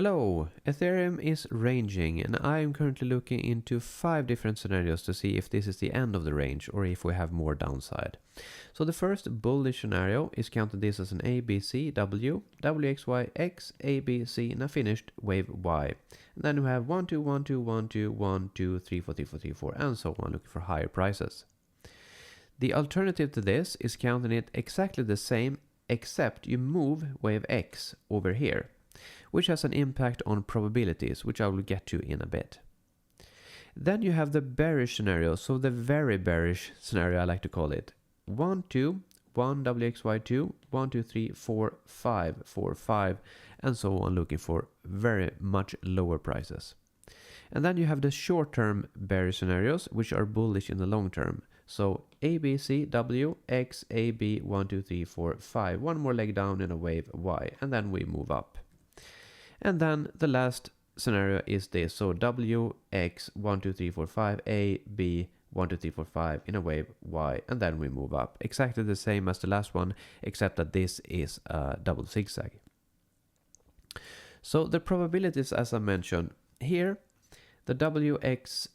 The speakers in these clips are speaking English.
Hello, Ethereum is ranging and I am currently looking into 5 different scenarios to see if this is the end of the range or if we have more downside. So the first bullish scenario is counted this as an ABC, W, WXY, X, ABC and a finished wave Y. And then we have 1, 2, 1, 2, 1, 2, 1, 2, 3, 4, 3, 4, 3, 4 and so on, looking for higher prices. The alternative to this is counting it exactly the same except you move wave X over here, which has an impact on probabilities, which I will get to in a bit. Then you have the bearish scenario, so the very bearish scenario I like to call it. 1, 2, 1, WXY2, 1, 2, 3, 4, 5, 4, 5, and so on, looking for very much lower prices. And then you have the short-term bearish scenarios, which are bullish in the long term. So A, B, C, W, X, A, B, 1, 2, 3, 4, 5, one more leg down in a wave Y, and then we move up. And then the last scenario is this, so W, X, 1, 2, 3, 4, 5, A, B, 1, 2, 3, 4, 5 in a wave Y, and then we move up. Exactly the same as the last one, except that this is a double zigzag. So the probabilities, as I mentioned, here, the WXY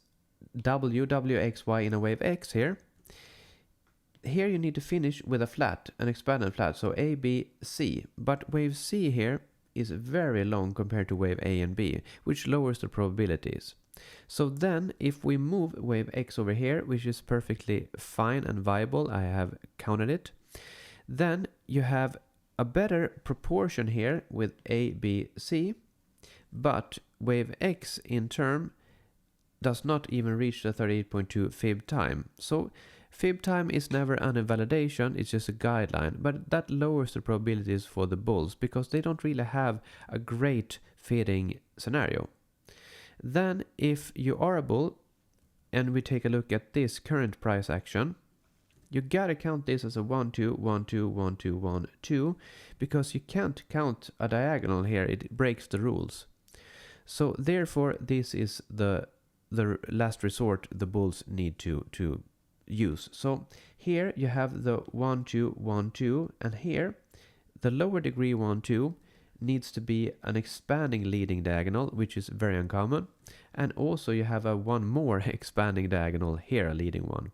in a wave X here you need to finish with a flat, an expanded flat, so A, B, C. But wave C here is very long compared to wave A and B, which lowers the probabilities. So then if we move wave X over here, which is perfectly fine and viable, I have counted it, then you have a better proportion here with A, B, C, but wave X in turn does not even reach the 38.2 fib time. So fib time is never an invalidation, it's just a guideline, but that lowers the probabilities for the bulls because they don't really have a great fitting scenario. Then if you are a bull and we take a look at this current price action, you gotta count this as a 1, 2, 1, 2, 1, 2, 1, 2, because you can't count a diagonal here, it breaks the rules. So therefore this is the last resort the bulls need to use. So here you have the 1, 2, 1, 2, and here the lower degree 1, 2 needs to be an expanding leading diagonal, which is very uncommon, and also you have a one more expanding diagonal here, a leading one.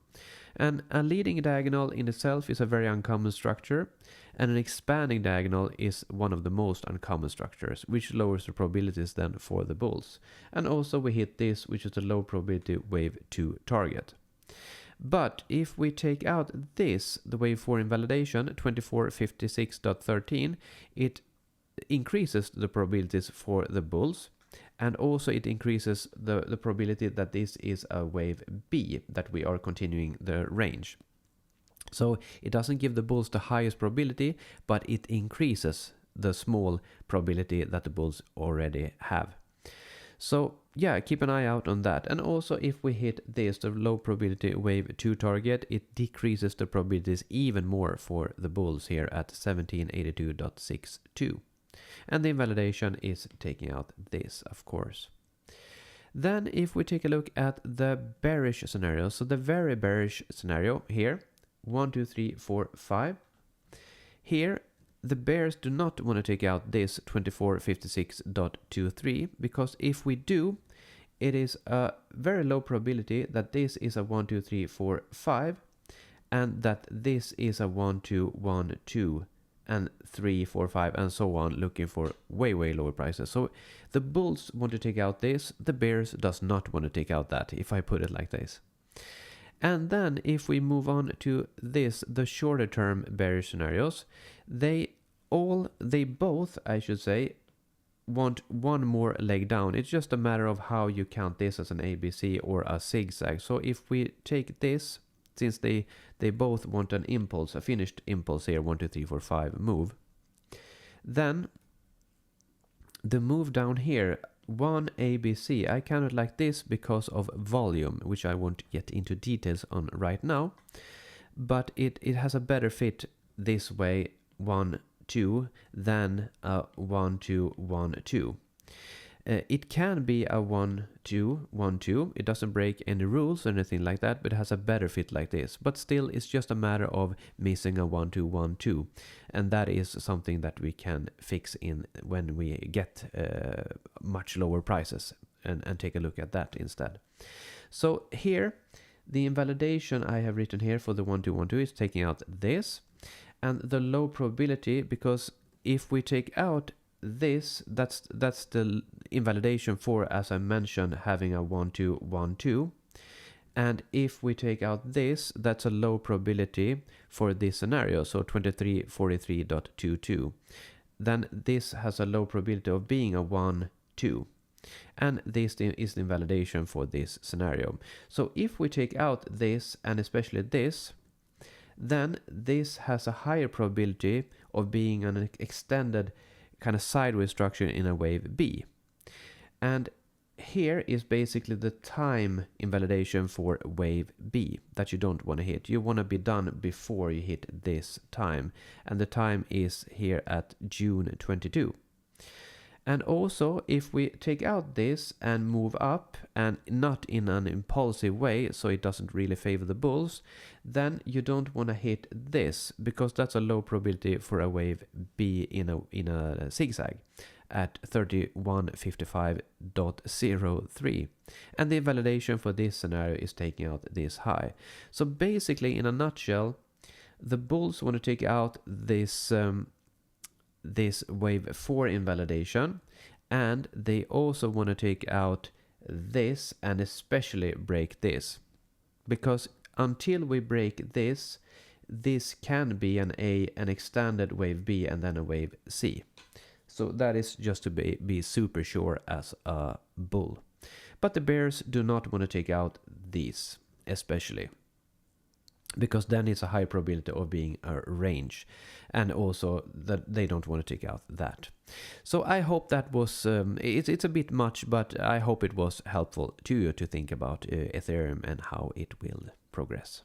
And a leading diagonal in itself is a very uncommon structure, and an expanding diagonal is one of the most uncommon structures, which lowers the probabilities then for the bulls. And also we hit this, which is the low probability wave 2 target. But if we take out this, the wave 4 invalidation, 2456.13, it increases the probabilities for the bulls. And also it increases the probability that this is a wave B, that we are continuing the range. So it doesn't give the bulls the highest probability, but it increases the small probability that the bulls already have. So yeah, keep an eye out on that. And also if we hit this, the low probability wave 2 target, it decreases the probabilities even more for the bulls here at 1782.62. And the invalidation is taking out this, of course. Then if we take a look at the bearish scenario, so the very bearish scenario here, 1, 2, 3, 4, 5. Here, the bears do not want to take out this 2456.23 because if we do, it is a very low probability that this is a 1, 2, 3, 4, 5 and that this is a 1, 2, 1, 2 and 3, 4, 5 and so on, looking for way lower prices. So the bulls want to take out this, the bears does not want to take out that, if I put it like this. And then if we move on to this, the shorter term bearish scenarios, they both, I should say, want one more leg down. It's just a matter of how you count this as an ABC or a zigzag. So if we take this, since they both want an impulse, a finished impulse here, 1, 2, 3, 4, 5 move, then the move down here, 1 ABC, I count it like this because of volume, which I won't get into details on right now, but it has a better fit this way, 1, 2, than 1, 2, 1, 2. It can be a 1-2, 1-2. It doesn't break any rules or anything like that, but it has a better fit like this. But still, it's just a matter of missing a 1-2, 1-2. And that is something that we can fix in when we get much lower prices and take a look at that instead. So here, the invalidation I have written here for the 1-2, 1-2 is taking out this. And the low probability, because if we take out this, that's the invalidation for, as I mentioned, having a 1-2, 1-2. And if we take out this, that's a low probability for this scenario, so 2343.22. Then this has a low probability of being a 1-2. And this is the invalidation for this scenario. So if we take out this, and especially this, then this has a higher probability of being an extended kind of sideways structure in a wave B. And here is basically the time invalidation for wave B that you don't want to hit. You want to be done before you hit this time. And the time is here at June 22. And also, if we take out this and move up, and not in an impulsive way, so it doesn't really favor the bulls, then you don't want to hit this, because that's a low probability for a wave B in a zigzag at 3155.03. And the invalidation for this scenario is taking out this high. So basically, in a nutshell, the bulls want to take out this this wave 4 invalidation, and they also want to take out this and especially break this, because until we break this, this can be an extended wave B and then a wave C. So that is just to be super sure as a bull. But the bears do not want to take out these especially, because then it's a high probability of being a range, and also that they don't want to take out that. So I hope that was, it's a bit much, but I hope it was helpful to you to think about Ethereum and how it will progress.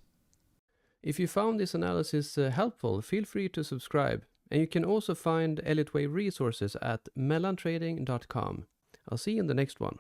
If you found this analysis helpful, feel free to subscribe, and you can also find Elliott Wave resources at mellantrading.com. I'll see you in the next one.